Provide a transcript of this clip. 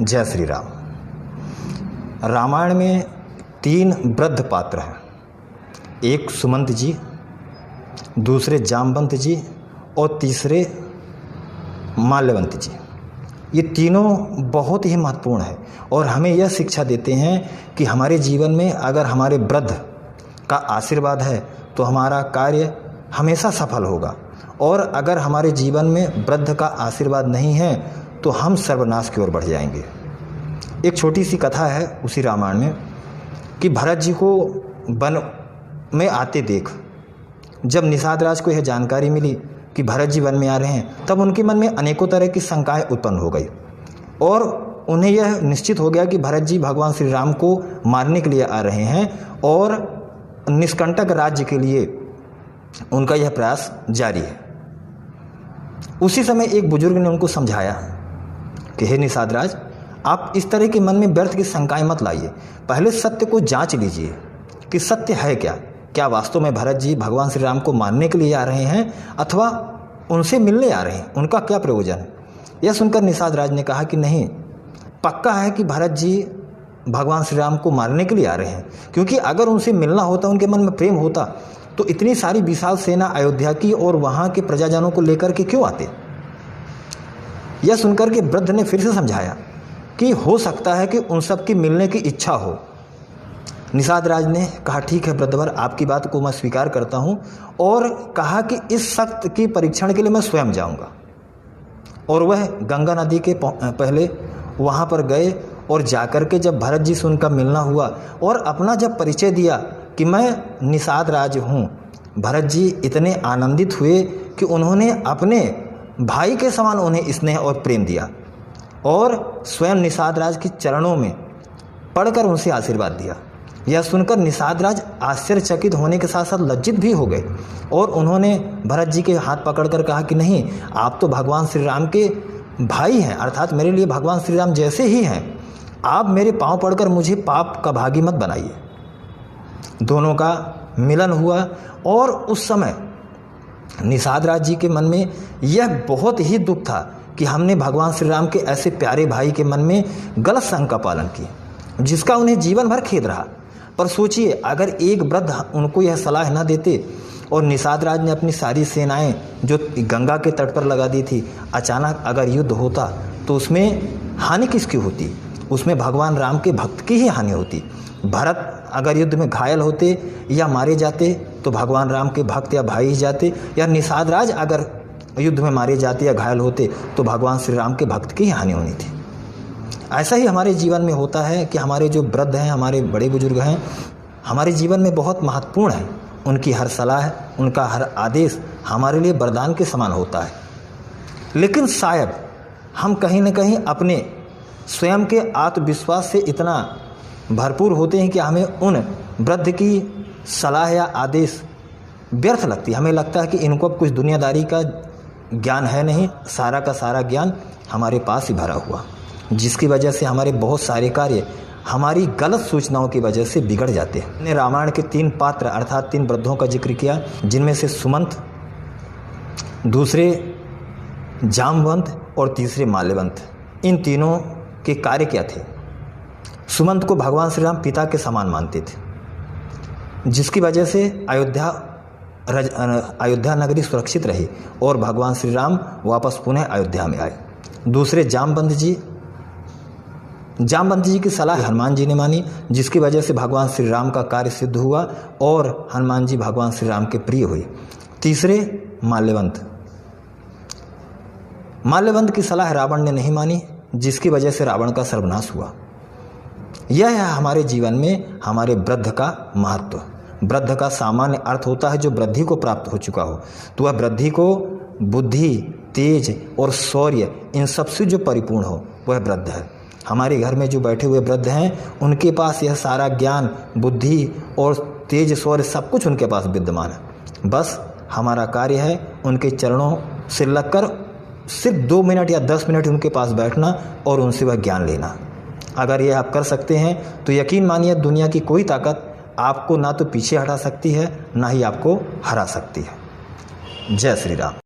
जय श्री राम। रामायण में 3 वृद्ध पात्र हैं, एक सुमंत जी, दूसरे जामवंत जी और तीसरे माल्यवंत जी। ये तीनों बहुत ही महत्वपूर्ण है और हमें यह शिक्षा देते हैं कि हमारे जीवन में अगर हमारे वृद्ध का आशीर्वाद है तो हमारा कार्य हमेशा सफल होगा, और अगर हमारे जीवन में वृद्ध का आशीर्वाद नहीं है तो हम सर्वनाश की ओर बढ़ जाएंगे। एक छोटी सी कथा है उसी रामायण में कि भरत जी को वन में आते देख जब निषाद राज को यह जानकारी मिली कि भरत जी वन में आ रहे हैं, तब उनके मन में अनेकों तरह की शंकाएं उत्पन्न हो गई और उन्हें यह निश्चित हो गया कि भरत जी भगवान श्री राम को मारने के लिए आ रहे हैं और निष्कंटक राज्य के लिए उनका यह प्रयास जारी है। उसी समय एक बुजुर्ग ने उनको समझाया कि हे निषाद राज, आप इस तरह के मन में व्यर्थ की शंकाएं मत लाइए, पहले सत्य को जांच लीजिए कि सत्य है क्या। क्या वास्तव में भरत जी भगवान श्री राम को मारने के लिए आ रहे हैं अथवा उनसे मिलने आ रहे हैं, उनका क्या प्रयोजन है। यह सुनकर निषाद राज ने कहा कि नहीं, पक्का है कि भरत जी भगवान श्री राम को मारने के लिए आ रहे हैं, क्योंकि अगर उनसे मिलना होता, उनके मन में प्रेम होता तो इतनी सारी विशाल सेना अयोध्या की और वहाँ के प्रजाजनों को लेकर के क्यों आते। यह सुनकर के वृद्ध ने फिर से समझाया कि हो सकता है कि उन सब की मिलने की इच्छा हो। निषाद राज ने कहा ठीक है वृद्धवर, आपकी बात को मैं स्वीकार करता हूँ, और कहा कि इस सत्य की परीक्षण के लिए मैं स्वयं जाऊँगा। और वह गंगा नदी के पहले वहाँ पर गए और जाकर के जब भरत जी से उनका मिलना हुआ और अपना जब परिचय दिया कि मैं निषाद राज हूँ, भरत जी इतने आनंदित हुए कि उन्होंने अपने भाई के समान उन्हें स्नेह और प्रेम दिया और स्वयं निषाद राज के चरणों में पड़कर उनसे आशीर्वाद दिया। यह सुनकर निषाद राज आश्चर्यचकित होने के साथ साथ लज्जित भी हो गए और उन्होंने भरत जी के हाथ पकड़कर कहा कि नहीं, आप तो भगवान श्री राम के भाई हैं, अर्थात मेरे लिए भगवान श्री राम जैसे ही हैं। आप मेरे पांव पड़कर मुझे पाप का भागी मत बनाइए। दोनों का मिलन हुआ और उस समय निषाद राज जी के मन में यह बहुत ही दुख था कि हमने भगवान श्री राम के ऐसे प्यारे भाई के मन में गलत संग का पालन किया, जिसका उन्हें जीवन भर खेद रहा। पर सोचिए, अगर एक वृद्ध उनको यह सलाह न देते और निषाद राज ने अपनी सारी सेनाएं जो गंगा के तट पर लगा दी थी, अचानक अगर युद्ध होता तो उसमें हानि किसकी होती? उसमें भगवान राम के भक्त की ही हानि होती। भरत अगर युद्ध में घायल होते या मारे जाते तो भगवान राम के भक्त या भाई ही जाते, या निषाद राज अगर युद्ध में मारे जाते या घायल होते तो भगवान श्री राम के भक्त की ही हानि होनी थी। ऐसा ही हमारे जीवन में होता है कि हमारे जो वृद्ध हैं, हमारे बड़े बुजुर्ग हैं, हमारे जीवन में बहुत महत्वपूर्ण है। उनकी हर सलाह, उनका हर आदेश हमारे लिए वरदान के समान होता है। लेकिन शायद हम कहीं न कहीं अपने स्वयं के आत्मविश्वास से इतना भरपूर होते हैं कि हमें उन वृद्ध की सलाह या आदेश व्यर्थ लगती है। हमें लगता है कि इनको अब कुछ दुनियादारी का ज्ञान है नहीं, सारा का सारा ज्ञान हमारे पास ही भरा हुआ, जिसकी वजह से हमारे बहुत सारे कार्य हमारी गलत सूचनाओं की वजह से बिगड़ जाते हैं। मैंने रामायण के 3 पात्र अर्थात 3 वृद्धों का जिक्र किया, जिनमें से सुमंत, दूसरे जामवंत और तीसरे माल्यवंत। इन तीनों के कार्य क्या थे? सुमंत को भगवान श्री राम पिता के समान मानते थे, जिसकी वजह से अयोध्या नगरी सुरक्षित रही और भगवान श्री राम वापस पुनः अयोध्या में आए। दूसरे जामवंत जी की सलाह हनुमान जी ने मानी, जिसकी वजह से भगवान श्री राम का कार्य सिद्ध हुआ और हनुमान जी भगवान श्री राम के प्रिय हुए। तीसरे माल्यवंत की सलाह रावण ने नहीं मानी, जिसकी वजह से रावण का सर्वनाश हुआ। यह है हमारे जीवन में हमारे वृद्ध का महत्व। वृद्ध का सामान्य अर्थ होता है जो वृद्धि को प्राप्त हो चुका हो, तो वह वृद्धि को बुद्धि, तेज और शौर्य इन सबसे जो परिपूर्ण हो वह वृद्ध है। हमारे घर में जो बैठे हुए वृद्ध हैं, उनके पास यह सारा ज्ञान, बुद्धि और तेज, शौर्य सब कुछ उनके पास विद्यमान है। बस हमारा कार्य है उनके चरणों से लगकर सिर्फ 2 मिनट या 10 मिनट उनके पास बैठना और उनसे वह ज्ञान लेना। अगर ये आप कर सकते हैं तो यकीन मानिए दुनिया की कोई ताकत आपको ना तो पीछे हटा सकती है, ना ही आपको हरा सकती है। जय श्री राम।